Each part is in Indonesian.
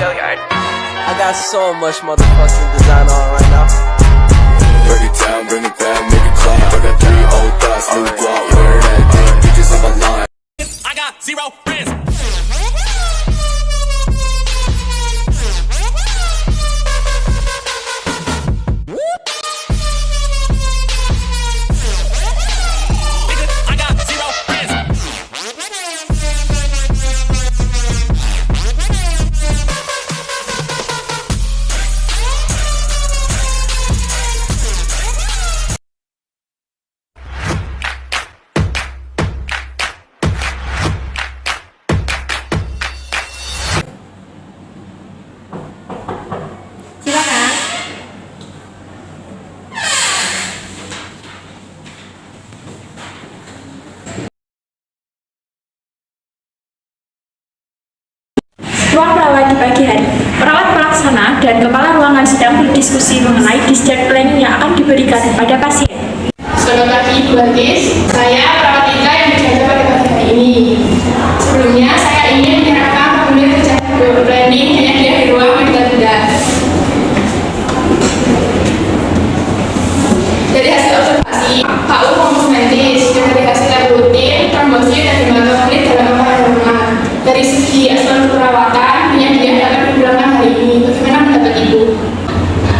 I got so much motherfucking design on right now. Break it down, bring it back, make it clap. I got 3 old thoughts, new guap, where that thing, bitches on my line. I got 0 friends. I got 0 friends. Silakan. Ruang perawat di pagi hari. Perawat pelaksana dan kepala ruangan sedang berdiskusi mengenai discharge plan yang akan diberikan pada pasien. Selamat pagi Ibu Artis, saya perawat Ika yang dijaga pada pagi hari ini. Sebelumnya saya ingin menyerahkan formulir kejadian planning yang ada di ruang medical bedah. Dari hasil observasi, KU maupun medis dan dari hasil lab rutin, trombosit dan hematopolit dalam rumah. Dari segi aspek perawatan, penyediaan dapat dipulangkan hari ini. Bagaimana pendapat Ibu?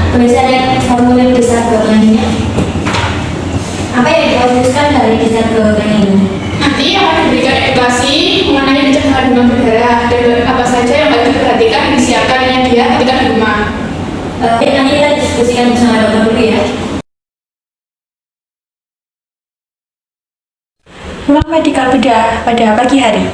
Boleh saya lihat formulir discharge plan-nya? Apa yang difokuskan dari discharge plan ini? Nanti akan diberikan edukasi mengenai pencegahan demam berdarah dan apa saja yang harus diperhatikan dan disiapkannya dia ketika di rumah. Nanti kita diskusikan bersama dokter dulu ya. Ruang medikal bedah pada pagi hari.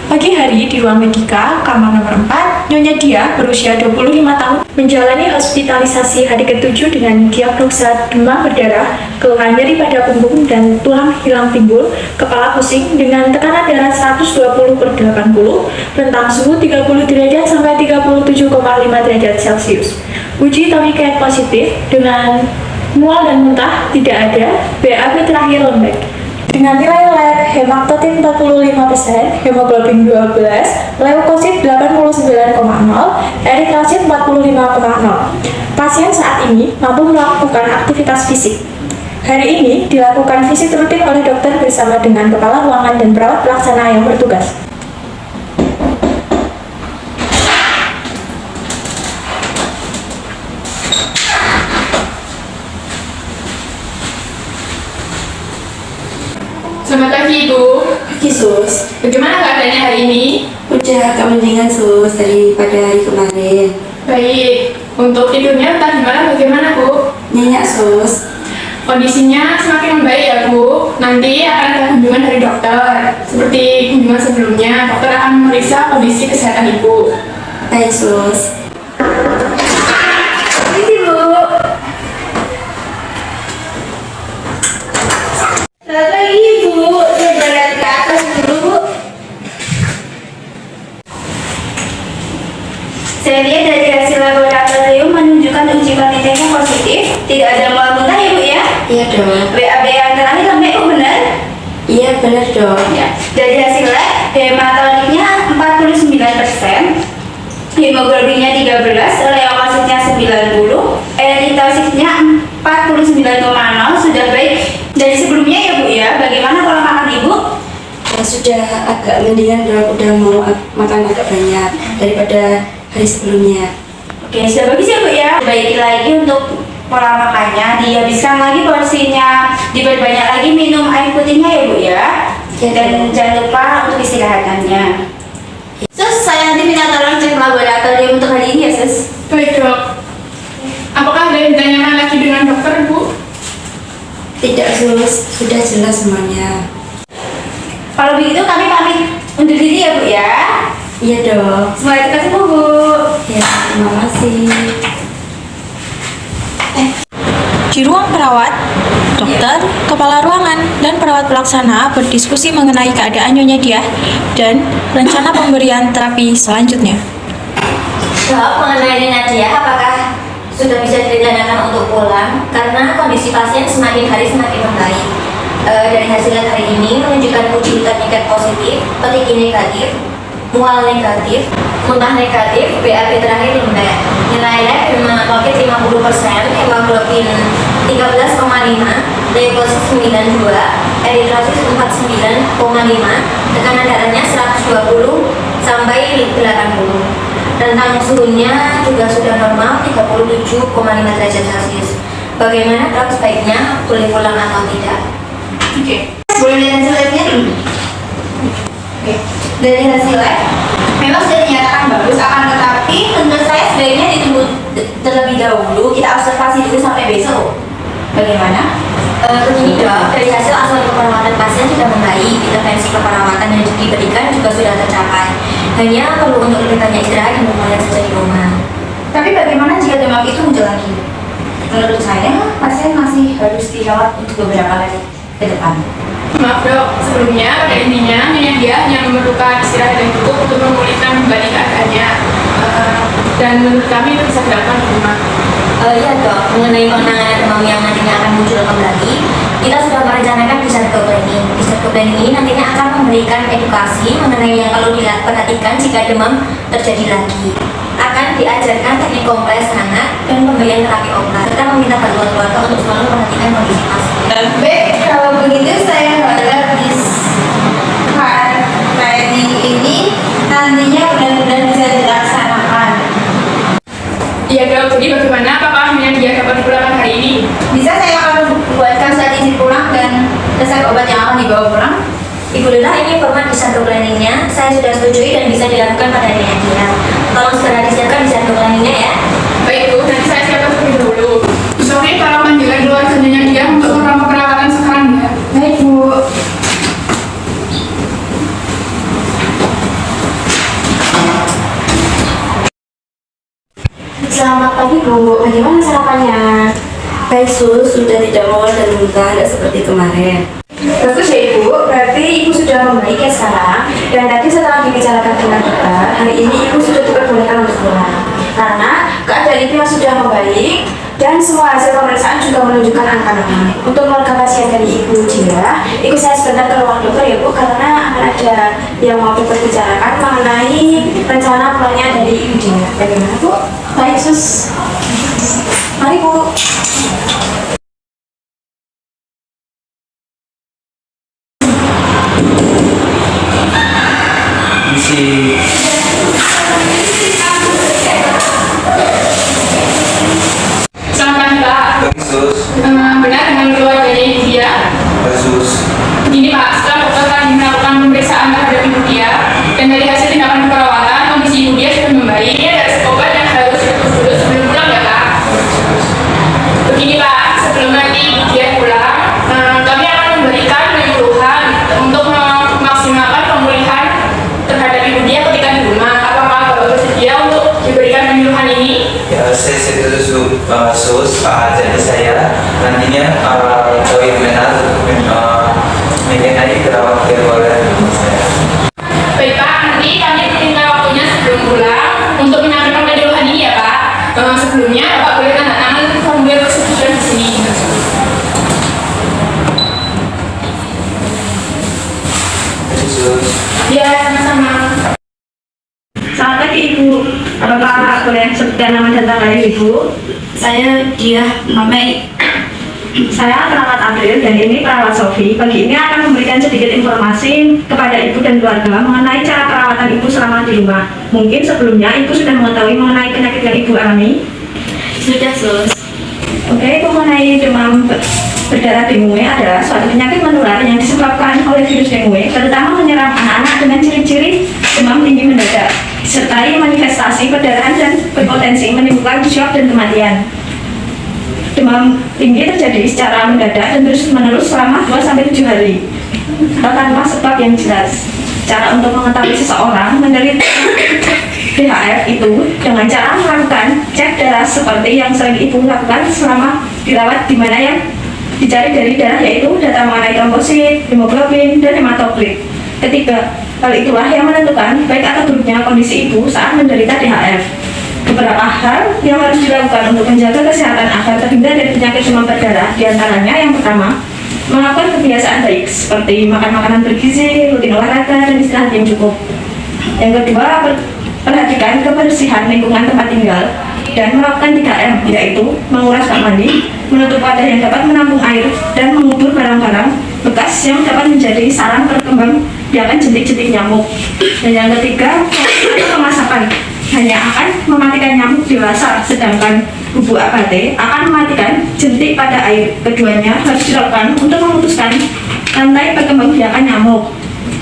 Pagi hari di ruang medika, kamar nomor 4, Nyonya Dia berusia 25 tahun menjalani hospitalisasi hari ke-7 dengan diagnosa demam berdarah, keluhan nyeri pada punggung dan tulang hilang timbul, kepala pusing dengan tekanan darah 120/80, rentang suhu 30 derajat sampai 37,5 derajat Celcius. Uji tomikain positif dengan mual dan muntah tidak ada, BAB terakhir lembek. Dengan nilai lab hematotin 45%, hemoglobin 12, leukosit 89,0, eritrosit 45,0. Pasien saat ini mampu melakukan aktivitas fisik. Hari ini dilakukan visit rutin oleh dokter bersama dengan kepala ruangan dan perawat pelaksana yang bertugas. Selamat pagi Ibu. Pagi Sus, Bagaimana keadaannya hari ini? udah agak mendingan Sus daripada hari kemarin. Baik. Untuk tidurnya tadi malam bagaimana Bu? Nyenyak Sus, Kondisinya semakin membaik ya Bu. Nanti akan ada kunjungan dari dokter. Seperti kunjungan sebelumnya, dokter akan memeriksa kondisi kesehatan Ibu. baik Sus. Ini Bu. Selamat pagi Bu. Saya berangkat ke atas dulu. Saya lihat dari hasil laboratorium menunjukkan uji kuantitasnya positif. Tidak ada mual muntah ya Bu ya? Iya dong. BAB yang terakhir sampai Bu benar? Iya benar dong. Ya. Dari hasil lab, hematolitnya 49%, hemoglobinnya 13, leukositnya 90, eritrositnya 49,0, sudah baik dari sebelumnya ya Bu ya. Bagaimana pola makan Ibu? Ya, sudah agak mendingan dong, udah mau makan agak banyak daripada hari sebelumnya. Oke, sudah bagus ya Bu ya. Baiki lagi untuk pola makannya, dihabiskan lagi porsinya, diperbanyak lagi minum air putihnya ya Bu ya. Ya, Dan jangan lupa untuk istirahatannya. Sus, saya nanti minta tolong cek laboratorium untuk hari ini ya Sus. Baik Dok. Apakah ada yang ditanyakan lagi dengan dokter Bu? Tidak Sus, sudah jelas semuanya. Kalau begitu kami pamit undur diri ya Bu ya. Iya dong. Semoga cepat sembuh Bu. Ya, terima kasih. Di ruang perawat, dokter, kepala ruangan, dan perawat pelaksana berdiskusi mengenai keadaan Nyonya Dia dan rencana pemberian terapi selanjutnya. Dok, mengenai Nadia, apakah sudah bisa direncanakan untuk pulang? Karena kondisi pasien semakin hari semakin membaik. Dari hasil lab hari ini menunjukkan uji tingkat positif, petiki negatif, mual negatif, muntah negatif, BAB terakhir lembek. Nilai lab hematokrit 50%, hemoglobin 13,5, leukosit 92, eritrosit 49,5, tekanan darahnya 120 sampai 80. Rentang suhunya juga sudah normal 37,5 derajat Celcius. Bagaimana dok, sebaiknya boleh pulang atau tidak? Oke. Boleh lihat hasil labnya dulu. Oke. Dari hasil lab, memang sudah dinyatakan bagus, akan tetapi menurut saya sebaiknya ditunggu terlebih dahulu. Kita observasi dulu sampai besok. Bagaimana? Begini dok, dari hasil asuhan keperawatan pasien sudah membaik, intervensi keperawatan yang diberikan juga sudah tercapai. Hanya perlu untuk lebih banyak istirahat dan memulai saja di rumah. Tapi bagaimana jika demam itu muncul lagi? Menurut saya, pasien masih harus dirawat untuk beberapa hari ke depan. Maaf dok, sebelumnya pada intinya Nyonya Dia hanya memerlukan istirahat yang cukup untuk memulihkan kembali keadaannya. Dan menurut kami itu bisa dilakukan di rumah. Iya dok, mengenai penanganan demam yang nantinya akan muncul kembali, kita sudah merencanakan disarco planning. Disarco planning ini nantinya akan memberikan edukasi mengenai yang perlu diperhatikan jika demam terjadi lagi. Akan diajarkan teknik kompres hangat dan pemberian terapi obat, serta meminta bantuan keluarga untuk selalu memperhatikan kondisi pasien. Baik, kalau begitu saya harap planning ini nantinya benar-benar bisa dilaksanakan. Iya dok, jadi bagaimana? Apakah Nyonya Dia dapat dipulangkan hari ini? Bisa saya akan buatkan surat izin pulang dan resep obat yang akan dibawa pulang. Ibu Lila, ini format disarco planningnya saya sudah setujui dan bisa dilakukan pada Nyonya Dia. Tolong segera disiapkan disarco planningnya ya. Baik Bu, nanti saya siapkan terlebih dahulu. Sorry kalau panggilan keluarga Nyonya Dia untuk melakukan perawatan sekarang ya. Baik Bu. Selamat pagi Bu, bagaimana sarapannya? Baik Sus, sudah tidak mual dan muntah, tidak seperti kemarin. Bagus ya Ibu, berarti Ibu sudah membaik ya sekarang. Dan tadi setelah dibicarakan dengan dokter, hari ini Ibu sudah diperbolehkan untuk pulang. Karena keadaan Ibu yang sudah membaik dan semua hasil pemeriksaan juga menunjukkan angka normal. Untuk keluarga pasien dari Ibu Dia, ikut saya sebentar ke ruang dokter ya Bu, karena akan ada yang mau diperbicarakan mengenai rencana pulangnya dari Ibu Dia. Bagaimana Bu? Baik Sus. Mari Bu. Selamat pagi Pak. Bagus, Benar dengan keluarganya Ibu Dia? bagus. Begini Pak, setelah dokter tadi melakukan pemeriksaan terhadap Ibu Dia dan dari hasil tindakan perawatan, kondisi Ibu Dia sudah membaik. Ini ada resep obat yang harus ditetes dulu sebelum pulang ya Pak. Begini Pak, sebelum nanti Ibu Dia pulang, kami akan memberikan penyuluhan untuk memaksimalkan pemulihan terhadap Ibu Dia ketika di rumah. Apakah Bapak bersedia untuk diberikan penyuluhan ini? Ya, saya setuju Sus. Jadi saya nantinya benar mengenai perawat keluarga saya. Baik Pak, nanti kami minta waktunya sebelum pulang untuk menyampaikan penyuluhan ini ya Pak. Sebelumnya Bapak boleh tanda tangan formulir persetujuan di sini. Terima Sus. Ya, sama-sama. Selamat pagi Ibu. Apakah boleh sebutkan nama dan tanggal Ibu? Saya Dia Mamei. Saya perawat April dan ini perawat Sofi. Pagi ini akan memberikan sedikit informasi kepada Ibu dan keluarga mengenai cara perawatan Ibu selama di rumah. Mungkin sebelumnya Ibu sudah mengetahui mengenai penyakit yang Ibu alami. Sudah Sus. Oke, mengenai demam berdarah dengue adalah suatu penyakit menular yang disebabkan oleh virus dengue, terutama menyerang anak-anak dengan ciri-ciri demam tinggi mendadak, disertai manifestasi perdarahan dan berpotensi menimbulkan shock dan kematian. Demam tinggi terjadi secara mendadak dan terus-menerus selama 2-7 hari, tanpa sebab yang jelas. Cara untuk mengetahui seseorang menderita DHF itu dengan cara melakukan cek darah seperti yang sering Ibu lakukan selama dirawat, di mana yang dicari dari darah yaitu data mengenai trombosit, hemoglobin, dan hematokrit. Ketiga, hal itulah yang menentukan baik atau buruknya kondisi Ibu saat menderita DHF. Beberapa hal yang harus dilakukan untuk menjaga kesehatan agar terhindar dari penyakit demam berdarah, diantaranya yang pertama, melakukan kebiasaan baik seperti makan makanan bergizi, rutin olahraga, dan istirahat yang cukup. Yang kedua, Perhatikan kebersihan lingkungan tempat tinggal dan melakukan 3M, yaitu menguras kamar mandi, menutup wadah yang dapat menampung air, dan mengubur barang-barang bekas yang dapat menjadi sarang perkembangbiakan jentik-jentik nyamuk. Dan yang ketiga, pemasakan hanya akan mematikan nyamuk dewasa, sedangkan bubuk abate akan mematikan jentik pada air. Keduanya harus dilakukan untuk memutuskan rantai perkembangbiakan nyamuk.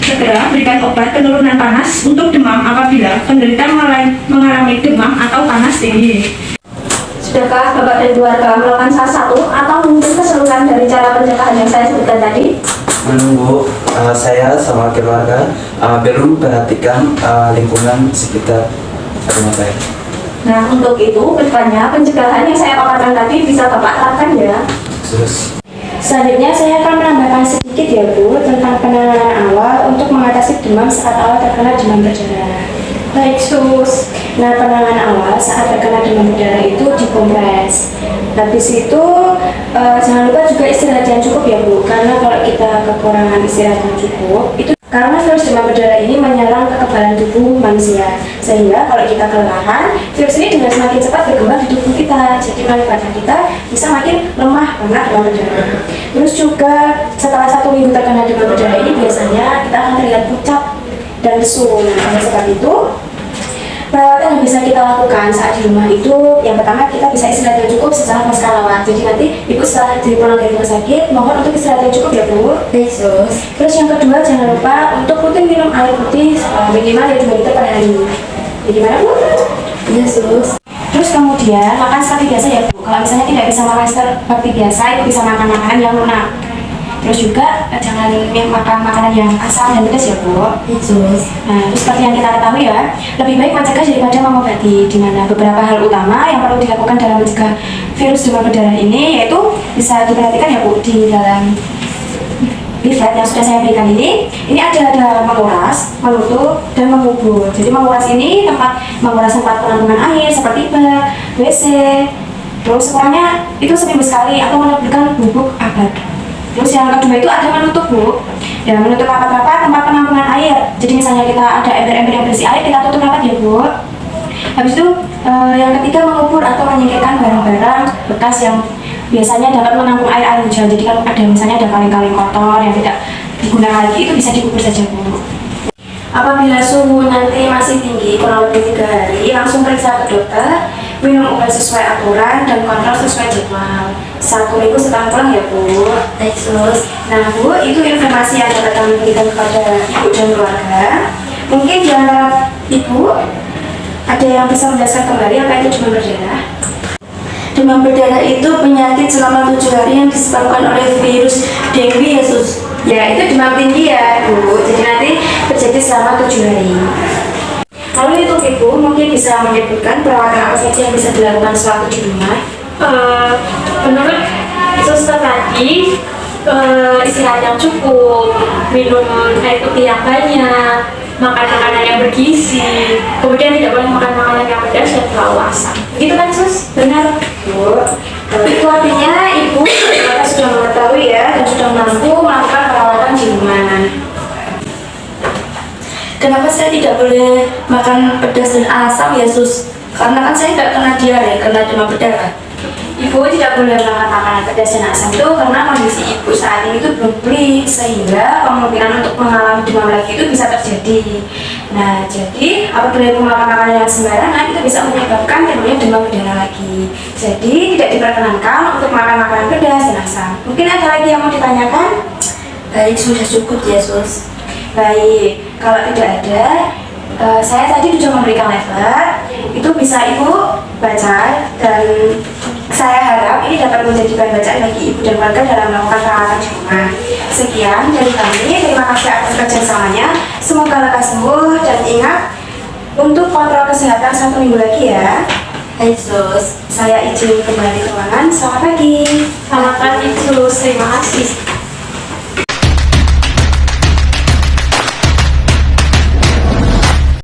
Segera berikan obat penurunan panas untuk demam apabila penderita mengalami demam atau panas tinggi. Sudahkah Bapak dan keluarga melakukan salah satu atau mungkin keseluruhan dari cara pencegahan yang saya sebutkan tadi? Menunggu saya sama keluarga belum perhatikan lingkungan sekitar rumah saya. Nah, untuk itu kedepannya pencegahan yang saya paparkan tadi bisa Bapak terapkan ya. Terus Selanjutnya saya akan menambahkan sedikit ya Bu tentang penanganan awal untuk mengatasi demam saat awal terkena demam berdarah. Baik Sus. Nah, penanganan awal saat terkena demam berdarah itu dikompres. Habis itu jangan lupa juga istirahat yang cukup ya Bu, karena kalau kita kekurangan istirahat yang cukup itu karena virus demam berdarah ini menyerang kekebalan tubuh manusia, sehingga kalau kita kelelahan, virus ini dengan semakin cepat berkembang di tubuh kita, jadi badan kita bisa makin lemah karena demam berdarah. Terus juga setelah 1 minggu terkena demam berdarah ini biasanya kita akan terlihat pucat dan lesu. Nah, oleh sebab itu perawatan yang bisa kita lakukan saat di rumah itu, yang pertama kita bisa istirahat yang cukup secara pasca rawat. Jadi nanti ibu setelah pulang dari rumah sakit, mohon untuk istirahat yang cukup ya Bu. Yesus. Terus yang kedua, jangan lupa untuk rutin minum air putih minimal ya 2 liter per hari. Jadi gimana Bu? Yesus. Terus kemudian makan seperti biasa ya Bu. Kalau misalnya tidak bisa makan seperti biasa, itu bisa makan makanan yang lunak. Terus juga jangan makan makanan yang asam dan pedas ya Bu. Yesus. Nah, terus seperti yang kita ketahui ya, lebih baik mencegah daripada mengobati. Di mana beberapa hal utama yang perlu dilakukan dalam mencegah virus demam berdarah ini yaitu bisa diperhatikan ya Bu di dalam leaflet yang sudah saya berikan ini. Ini ada menguras, menutup, dan mengubur. Jadi menguras ini menguras tempat penampungan air seperti bak, WC. Terus sekurangnya itu seminggu sekali atau menerbitkan bubuk abadi. Terus yang kedua itu ada menutup Bu. Ya, menutup rapat-rapat tempat penampungan air. Jadi misalnya kita ada ember-ember yang berisi air, kita tutup rapat ya Bu. Habis itu yang ketiga mengubur atau menyingkirkan barang-barang bekas yang biasanya dapat menampung air hujan. Jadi kalau ada misalnya ada kaleng-kaleng kotor yang tidak digunakan lagi, itu bisa dikubur saja Bu. Apabila suhu nanti masih tinggi kurang lebih 3 hari, langsung periksa ke dokter, minum obat sesuai aturan dan kontrol sesuai jadwal. 1 minggu setelah pulang ya Bu. Yesus. Nah Bu, itu informasi yang dapat kami berikan kepada Ibu dan keluarga. Mungkin di antara Ibu ada yang bisa menjelaskan kembali apa itu demam berdarah? Demam berdarah itu penyakit selama 7 hari yang disebabkan oleh virus dengue Yesus. Ya, itu demam tinggi ya Bu. Jadi nanti terjadi selama 7 hari. Lalu itu Ibu mungkin bisa menyebutkan perawatan apa saja yang bisa dilakukan sewaktu di rumah? Menurut suster tadi, istirahat yang cukup, minum air putih yang banyak, makan makanan yang bergizi, kemudian tidak boleh makan makanan yang pedas dan terlalu asam. Gitu kan Sus? Benar Bu. Itu artinya Ibu ternyata sudah mengetahui ya dan sudah mampu melakukan perawatan di rumah. Kenapa saya tidak boleh makan pedas dan asam Yesus? Karena kan saya tidak kena diare, kena demam berdarah. Ibu tidak boleh makan makanan pedas dan asam itu karena kondisi Ibu saat ini itu belum pulih, sehingga kemungkinan untuk mengalami demam lagi itu bisa terjadi. Nah, jadi apabila Ibu makan makanan yang sembarangan itu bisa menyebabkan timbulnya demam berdarah lagi. Jadi tidak diperkenankan untuk makan makanan pedas dan asam. Mungkin ada lagi yang mau ditanyakan? Baik, sudah cukup Yesus. Baik, kalau tidak ada, saya tadi sudah memberikan leaflet. Itu bisa Ibu baca dan saya harap ini dapat menjadi bahan bacaan bagi Ibu dan keluarga dalam melakukan perawatan di rumah. Sekian dari kami, terima kasih atas kerjasamanya. Semoga lekas sembuh dan ingat untuk kontrol kesehatan 1 minggu lagi ya. Yesus. Saya izin kembali ke ruangan. Selamat pagi. Selamat pagi Sus, terima kasih.